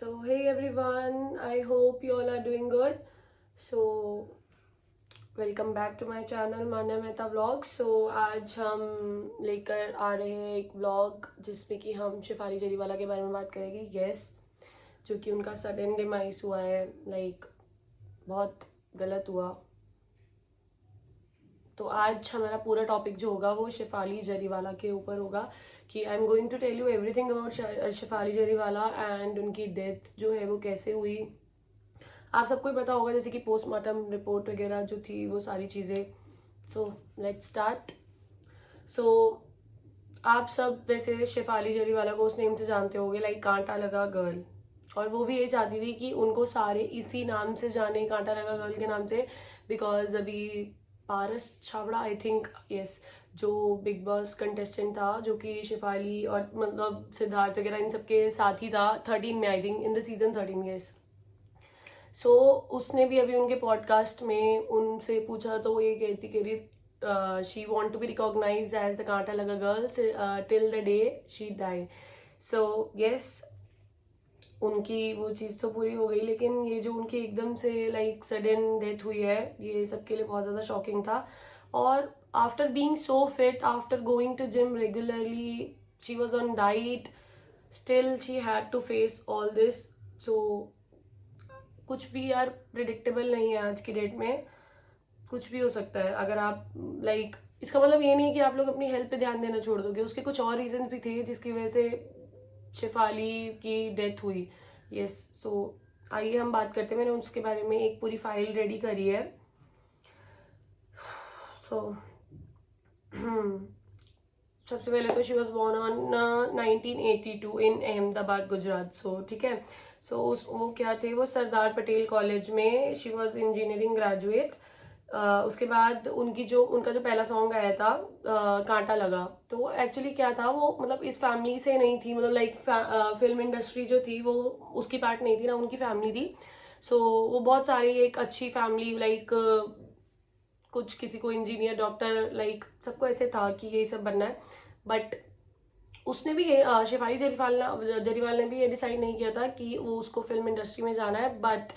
So, hey everyone, I hope you all are doing good. So, welcome back to my channel Manya Mehta vlog. आज हम लेकर आ रहे हैं एक व्लॉग जिसमें कि हम शेफाली जरीवाला के बारे में बात करेंगे. यस, जो कि उनका सडन डिमाइस हुआ है. बहुत गलत हुआ. तो आज हमारा पूरा टॉपिक जो होगा वो शेफाली जरीवाला के ऊपर होगा कि I am going to tell you everything about Shefali Jariwala and उनकी डेथ जो है वो कैसे हुई. आप सबको ही पता होगा, जैसे कि पोस्टमार्टम रिपोर्ट वगैरह जो थी वो सारी चीज़ें. So let's start. सो आप सब वैसे शेफाली जरीवाला को उस नेम से जानते होंगे, लाइक कांटा लगा गर्ल. और वो भी ये चाहती थी कि उनको सारे इसी नाम से जाने, कांटा लगा गर्ल के नाम से. बिकॉज अभी Paras Chhabra, I think, yes, जो बिग बॉस कंटेस्टेंट था, जो कि शेफाली और मतलब सिद्धार्थ वगैरह इन सबके साथ ही था 13 में, I think in the season 13. Yes. So उसने भी अभी उनके पॉडकास्ट में उनसे पूछा तो वो ये कहती कि she want to be recognize as the Kaanta Laga girl till the day she die. So yes, उनकी वो चीज़ तो पूरी हो गई, लेकिन ये जो उनकी एकदम से लाइक सडन डेथ हुई है, ये सबके लिए बहुत ज़्यादा शॉकिंग था. और after being so fit, after going to gym regularly, she was on diet, still she had to face all this. So कुछ भी यार प्रिडिक्टेबल नहीं है आज की डेट में. कुछ भी हो सकता है. अगर आप लाइक इसका मतलब ये नहीं कि आप लोग अपनी हेल्थ पे ध्यान देना छोड़ दोगे. उसके कुछ और रीजन भी थे जिसकी वजह से शेफाली की डेथ हुई. यस. सो आइए हम बात करते हैं. मैंने उसके बारे में एक पूरी फाइल रेडी करी है. सो सबसे पहले तो शी वॉज बॉर्न ऑन 1982 इन अहमदाबाद, गुजरात. सो ठीक है. सो वो क्या थे, वो सरदार पटेल कॉलेज में शी वॉज इंजीनियरिंग ग्रेजुएट. उसके बाद उनका जो पहला सॉन्ग आया था कांटा लगा, तो एक्चुअली क्या था, वो मतलब इस फैमिली से नहीं थी. मतलब लाइक फिल्म इंडस्ट्री जो थी वो उसकी पार्ट नहीं थी ना, उनकी फैमिली थी. सो वो बहुत सारी एक अच्छी फैमिली, लाइक कुछ किसी को इंजीनियर, डॉक्टर, लाइक सबको ऐसे था कि यही सब बनना है. बट उसने भी शेफाली जरीवाल ने भी ये डिसाइड नहीं किया था कि वो उसको फिल्म इंडस्ट्री में जाना है. But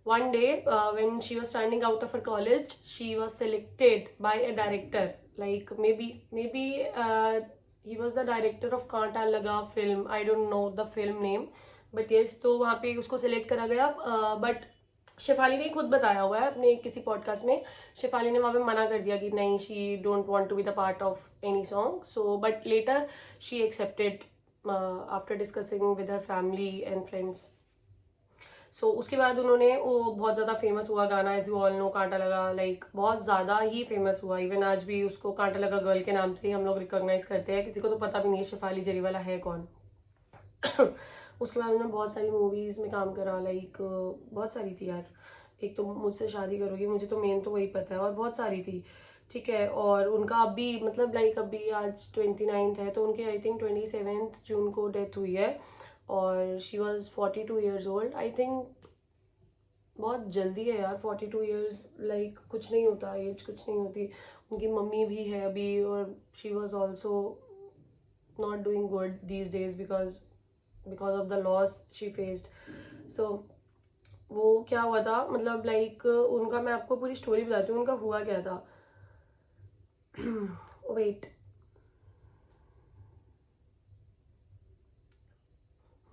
one day when she was standing out of her college, she was selected by a director, like maybe he was the director of Kaanta Laga film. I don't know the film name, but yes, तो वहाँ पे उसको select करा गया. but Shefali ने खुद बताया हुआ है अपने किसी पॉडकास्ट में. शेफाली ने वहाँ पे मना कर दिया कि नहीं, she don't want to be the part of any song. So but later she accepted after discussing with her family and friends. So उसके बाद उन्होंने वो बहुत ज़्यादा फेमस हुआ गाना, एज यू ऑल नो, कांटा लगा. लाइक बहुत ज़्यादा ही फेमस हुआ. इवन आज भी उसको कांटा लगा गर्ल के नाम से हम लोग रिकॉग्नाइज करते हैं. किसी को तो पता भी नहीं है शेफाली जरीवाला है कौन. उसके बाद उन्होंने बहुत सारी मूवीज़ में काम करा. लाइक बहुत सारी थी यार. एक तो मुझसे शादी करोगी, मुझे तो मेन तो वही पता है, और बहुत सारी थी. ठीक है. और उनका अभी मतलब लाइक अभी आज 29 है, तो उनके आई थिंक 27 जून को डेथ हुई है. और she was 42 years old, I think. बहुत जल्दी है यार 42 ईयर्स. लाइक कुछ नहीं होता, एज कुछ नहीं होती. उनकी मम्मी भी है अभी, और she was also not doing good these days because of the loss she faced. So वो क्या हुआ था, मतलब लाइक उनका, मैं आपको पूरी स्टोरी बताती हूँ उनका हुआ क्या था. वेट.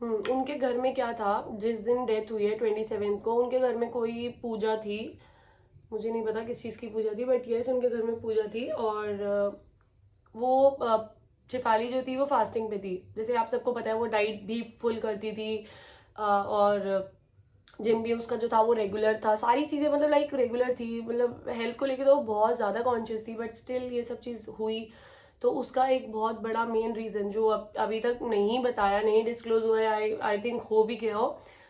उनके घर में क्या था, जिस दिन डेथ हुई है 27 को, उनके घर में कोई पूजा थी. मुझे नहीं पता किस चीज़ की पूजा थी, बट यस, उनके घर में पूजा थी. और वो शेफाली जो थी वो फास्टिंग पे थी. जैसे आप सबको पता है, वो डाइट भी फुल करती थी. और जिम भी उसका जो था वो रेगुलर था. सारी चीज़ें मतलब लाइक रेगुलर थी. मतलब हेल्थ को लेकर तो वो बहुत ज़्यादा कॉन्शियस थी. बट स्टिल ये सब चीज़ हुई. तो उसका एक बहुत बड़ा मेन रीज़न जो अभी तक नहीं बताया, नहीं डिस्क्लोज हुआ है, आई थिंक हो भी गया हो.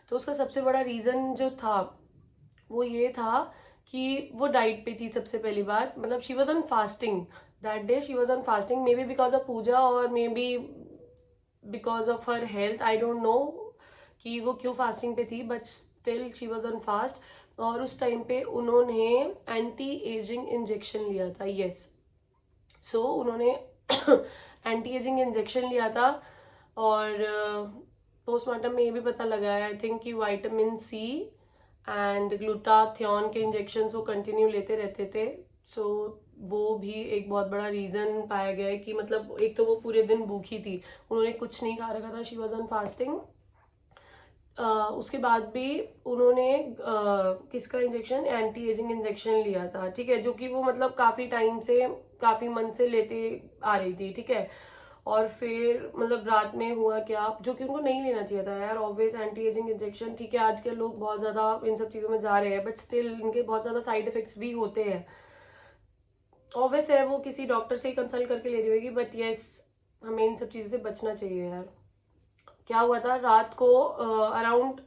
तो उसका सबसे बड़ा रीज़न जो था वो ये था कि वो डाइट पे थी. सबसे पहली बात, मतलब she was on fasting that day. She was on fasting, maybe because of puja और maybe because of her health. I don't know कि वो क्यों फास्टिंग पे थी, but still she was on fast. और उस टाइम पे उन्होंने एंटी एजिंग इंजेक्शन लिया था. यस. सो उन्होंने एंटी एजिंग इंजेक्शन लिया था. और पोस्टमार्टम में ये भी पता लगा है आई थिंक कि विटामिन सी एंड ग्लूटाथियोन के इंजेक्शन वो कंटिन्यू लेते रहते थे। सो वो भी एक बहुत बड़ा रीजन पाया गया है कि मतलब एक तो वो पूरे दिन भूखी थी, उन्होंने कुछ नहीं खा रखा था, शी वॉज ऑन फास्टिंग। उसके बाद भी उन्होंने किसका इंजेक्शन, एंटी एजिंग इंजेक्शन लिया था, ठीक है, जो कि वो मतलब काफी टाइम से, काफी मंथ से लेते आ रही थी, ठीक है। और फिर मतलब रात में हुआ क्या, जो कि उनको नहीं लेना चाहिए था यार, ऑब्वियस एंटी एजिंग इंजेक्शन, ठीक है, आजकल लोग बहुत ज्यादा इन सब चीजों में जा रहे हैं, बट स्टिल इनके बहुत ज्यादा साइड इफेक्ट्स भी होते हैं। ऑब्वियस है वो किसी डॉक्टर से ही कंसल्ट करके ले रही होगी, बट यस हमें इन सब चीजों से बचना चाहिए यार। क्या हुआ था रात को अराउंड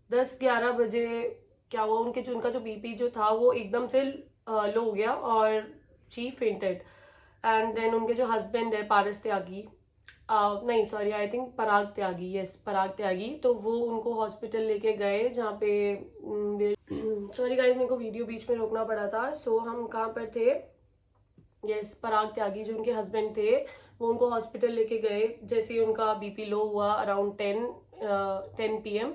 10-11 बजे, क्या हुआ, उनका जो बीपी जो था वो एकदम से लो हो गया और शी फेंटेड। एंड देन उनके जो हस्बैंड है पारस त्यागी, नहीं sorry I think Parag Tyagi, yes Parag Tyagi, तो वो उनको हॉस्पिटल लेके गए जहाँ पे सॉरी गाइस मेरे को वीडियो बीच में रोकना पड़ा था। सो हम कहाँ पर थे, यस पराग त्यागी जो उनके हस्बैंड थे वो उनको हॉस्पिटल लेके गए जैसे ही उनका बीपी लो हुआ अराउंड 10 PM।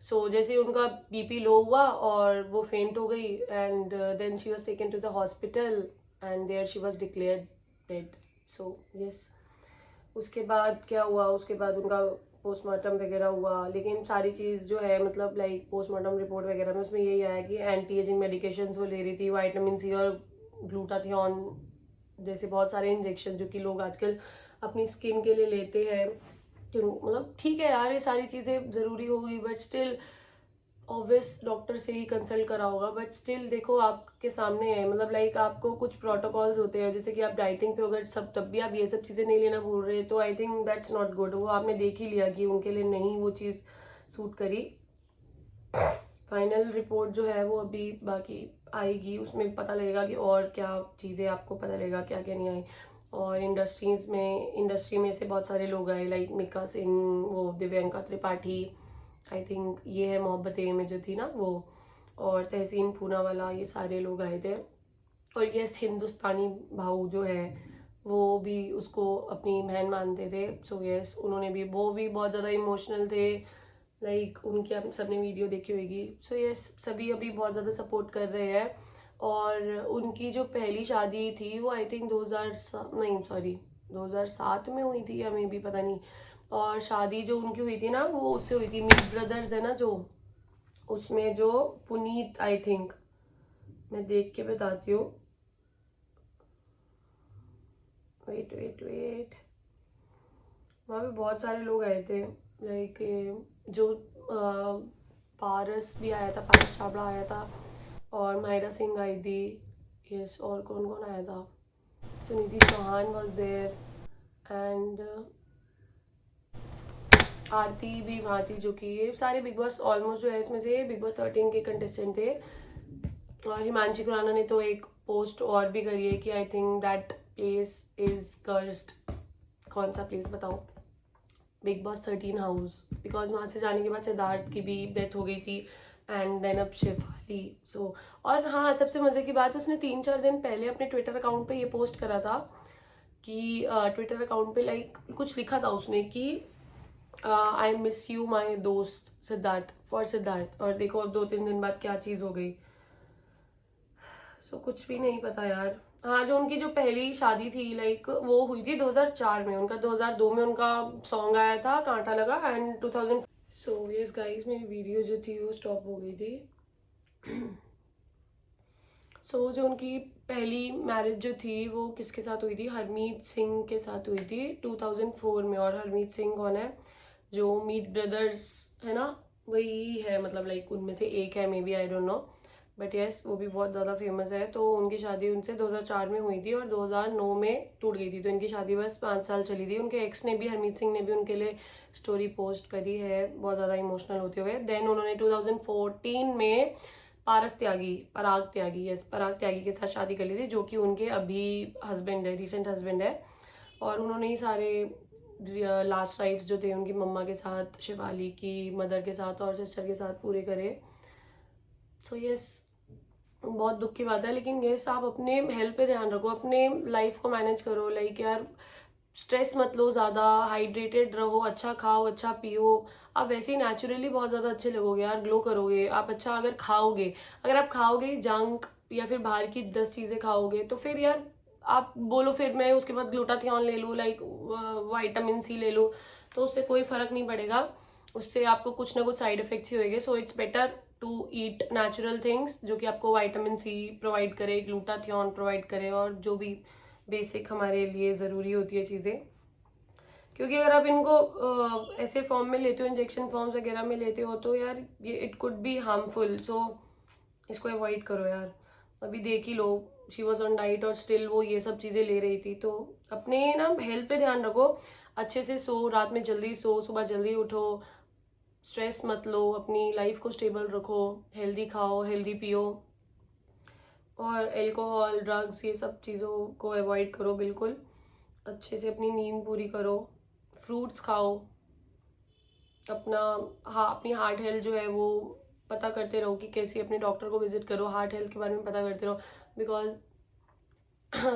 सो जैसे ही उनका बीपी लो हुआ और वो फेंट हो गई and then she was taken to the hospital and there she was declared dead. So yes उसके बाद क्या हुआ, उसके बाद उनका पोस्टमार्टम वगैरह हुआ, लेकिन सारी चीज़ जो है मतलब लाइक पोस्टमार्टम रिपोर्ट वगैरह में उसमें यही आया कि एंटी एजिंग मेडिकेशन वो ले रही थी, विटामिन सी और ग्लूटाथियोन जैसे बहुत सारे इंजेक्शन जो कि लोग आजकल अपनी स्किन के लिए लेते हैं। क्यों मतलब ठीक है यार ये सारी चीज़ें ज़रूरी होगी, बट स्टिल ऑब्वियस डॉक्टर से ही कंसल्ट करा होगा, बट स्टिल देखो आपके सामने है, मतलब लाइक आपको कुछ प्रोटोकॉल्स होते हैं जैसे कि आप डाइटिंग पे अगर सब तब भी आप ये सब चीज़ें नहीं लेना भूल रहे तो I think that's not good. वो आपने देख ही लिया कि उनके लिए नहीं वो चीज़ सूट करी। फाइनल रिपोर्ट जो है वो अभी बाकी आएगी, उसमें पता लगेगा कि और क्या चीज़ें आपको पता लगेगा क्या क्या नहीं आई। और इंडस्ट्री में से बहुत सारे लोग आए लाइक मिका सिंह, वो दिव्यांका त्रिपाठी, आई थिंक ये है मोहब्बतें में जो थी ना वो, और तहसीन पूनावाला, ये सारे लोग आए थे। और यस हिंदुस्तानी भाऊ जो है वो भी उसको अपनी बहन मानते थे। सो यस उन्होंने भी, वो भी बहुत ज़्यादा इमोशनल थे, लाइक उनकी आप सबने वीडियो देखी होगी। सो यस सभी अभी बहुत ज़्यादा सपोर्ट कर रहे हैं। और उनकी जो पहली शादी थी वो आई थिंक 2007 में हुई थी या मे भी पता नहीं। और शादी जो उनकी हुई थी ना वो उससे हुई थी, मीट ब्रदर्स है ना जो, उसमें जो पुनीत, आई थिंक मैं देख के बताती हूँ, वेट वेट वेट, वहाँ पे बहुत सारे लोग आए थे लाइक जो पारस भी आया था, पारस छाबड़ा आया था और माहिरा सिंह आई थी, यस और कौन कौन आया था, Suniti Chauhan was there and Aarti भी वहाँ थी, जो कि ये सारे बिग बॉस ऑलमोस्ट जो है इसमें से बिग बॉस 13 के कंटेस्टेंट थे। और हिमांशी खुराना ने तो एक पोस्ट और भी करी है कि I think that place is cursed. कौन सा प्लेस बताओ, बिग बॉस 13 हाउस, बिकॉज वहाँ से जाने के बाद सिद्धार्थ की भी डेथ हो गई थी एंड देन अब शेफाली। सो और हाँ सबसे मजे की बात, उसने 3-4 दिन पहले अपने ट्विटर अकाउंट पे ये पोस्ट करा था कि ट्विटर अकाउंट पे लाइक कुछ लिखा था उसने कि आई मिस यू माई दोस्त सिद्धार्थ, फॉर सिद्धार्थ, और देखो अब 2-3 दिन बाद क्या चीज़ हो गई। सो कुछ भी नहीं पता यार। हाँ जो उनकी जो पहली शादी थी लाइक वो हुई थी 2004 में, उनका 2002 में उनका सॉन्ग आया था कांटा लगा एंड 2000। सो यस गाइस मेरी वीडियो जो थी वो स्टॉप हो गई थी। सो जो उनकी पहली मैरिज जो थी वो किसके साथ हुई थी, हरमीत सिंह के साथ हुई थी 2004 में। और हरमीत सिंह कौन है, जो मीट ब्रदर्स है ना वही है, मतलब लाइक उनमें से एक है may be, I don't no, but yes वो भी बहुत ज़्यादा फेमस है। तो उनकी शादी उनसे 2004 में हुई थी और 2009 में टूट गई थी, तो इनकी शादी बस 5 साल चली थी। उनके एक्स ने भी, हरमीत सिंह ने भी उनके लिए स्टोरी पोस्ट करी है बहुत ज़्यादा इमोशनल होते हुए। देन उन्होंने 2014 में पराग त्यागी, यस पराग त्यागी के साथ शादी कर ली थी, जो कि उनके अभी हस्बैंड है, रिसेंट हस्बैंड है। और उन्होंने ही सारे लास्ट राइट्स जो थे उनकी मम्मा के साथ, शिवाली की मदर के साथ और सिस्टर के साथ पूरे करे। सो यस बहुत दुख की बात है, लेकिन यस आप अपने हेल्थ पे ध्यान रखो, अपने लाइफ को मैनेज करो, लाइक यार स्ट्रेस मत लो ज़्यादा, हाइड्रेटेड रहो, अच्छा खाओ, अच्छा पियो। आप वैसे ही नेचुरली बहुत ज़्यादा अच्छे लगोगे यार, ग्लो करोगे आप। अच्छा अगर खाओगे, अगर आप खाओगे जंक या फिर बाहर की 10 चीज़ें खाओगे तो फिर यार आप बोलो फिर मैं उसके बाद ग्लूटाथियोन ले लूँ, लाइक विटामिन सी ले लूँ, तो उससे कोई फर्क नहीं पड़ेगा। उससे आपको कुछ ना कुछ साइड इफेक्ट्स ही होंगे। So it's better to eat natural things जो कि आपको विटामिन सी प्रोवाइड करे, ग्लूटाथियोन प्रोवाइड करे, और जो भी बेसिक हमारे लिए ज़रूरी होती है चीज़ें। क्योंकि अगर आप इनको ऐसे फॉर्म में लेते हो, इंजेक्शन फॉर्म्स वगैरह में लेते हो, तो यार ये इट कुड बी हार्मफुल। सो इसको अवॉइड करो यार। अभी देख ही लो, शी वॉज ऑन डाइट और स्टिल वो ये सब चीज़ें ले रही थी। तो अपने ना हेल्थ पे ध्यान रखो, अच्छे से सो, रात में जल्दी सो, सुबह जल्दी उठो, स्ट्रेस मत लो, अपनी लाइफ को स्टेबल रखो, हेल्दी खाओ, हेल्दी पियो, और अल्कोहल, ड्रग्स, ये सब चीज़ों को अवॉइड करो बिल्कुल। अच्छे से अपनी नींद पूरी करो, फ्रूट्स खाओ, अपना अपनी हार्ट हेल्थ जो है वो पता करते रहो कि कैसी, अपने डॉक्टर को विजिट करो, हार्ट हेल्थ के बारे में पता करते रहो, because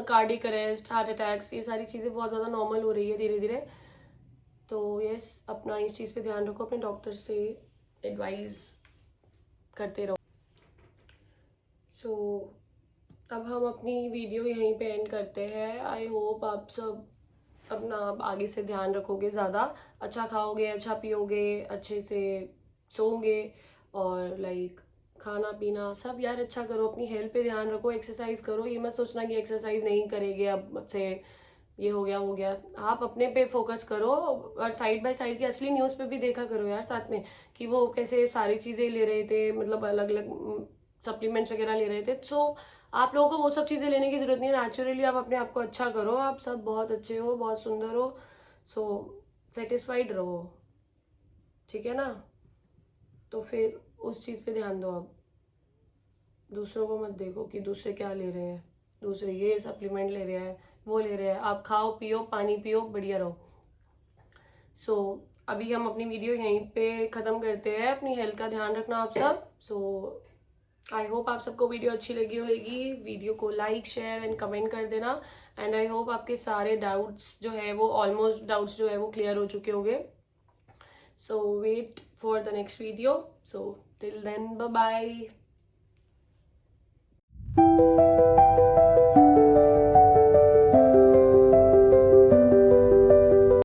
cardiac arrest, heart attacks, ये सारी चीज़ें बहुत ज़्यादा नॉर्मल हो रही है धीरे धीरे। तो यस, अपना इस चीज़ पे ध्यान रखो, अपने डॉक्टर से एडवाइस करते रहो। सो अब हम अपनी वीडियो यहीं पे एंड करते हैं। आई होप आप सब अपना आगे से ध्यान रखोगे, ज़्यादा अच्छा खाओगे, अच्छा पियोगे, अच्छे से सोओगे, और लाइक खाना पीना सब यार अच्छा करो, अपनी हेल्थ पे ध्यान रखो, एक्सरसाइज करो। ये मत सोचना कि एक्सरसाइज नहीं करेंगे अब से ये हो गया वो गया। आप अपने पे फोकस करो, और साइड बाय साइड की असली न्यूज़ पे भी देखा करो यार साथ में, कि वो कैसे सारी चीज़ें ले रहे थे, मतलब अलग अलग सप्लीमेंट्स वगैरह ले रहे थे। सो आप लोगों को वो सब चीज़ें लेने की जरूरत नहीं है। नेचुरली आप अपने आप को अच्छा करो, आप सब बहुत अच्छे हो, बहुत सुंदर हो। सो सेटिस्फाइड रहो, ठीक है ना। तो फिर उस चीज़ पे ध्यान दो। अब दूसरों को मत देखो कि दूसरे क्या ले रहे हैं, दूसरे ये सप्लीमेंट ले रहे हैं, वो ले रहे हैं। आप खाओ पियो, पानी पियो, बढ़िया रहो। सो अभी हम अपनी वीडियो यहीं पे ख़त्म करते हैं। अपनी हेल्थ का ध्यान रखना आप सब। सो आई होप आप सबको वीडियो अच्छी लगी होगी। वीडियो को लाइक, शेयर एंड कमेंट कर देना। एंड आई होप आपके सारे डाउट्स जो है वो, ऑलमोस्ट डाउट्स जो है वो क्लियर हो चुके होंगे। So wait for the next video. So till then, bye bye.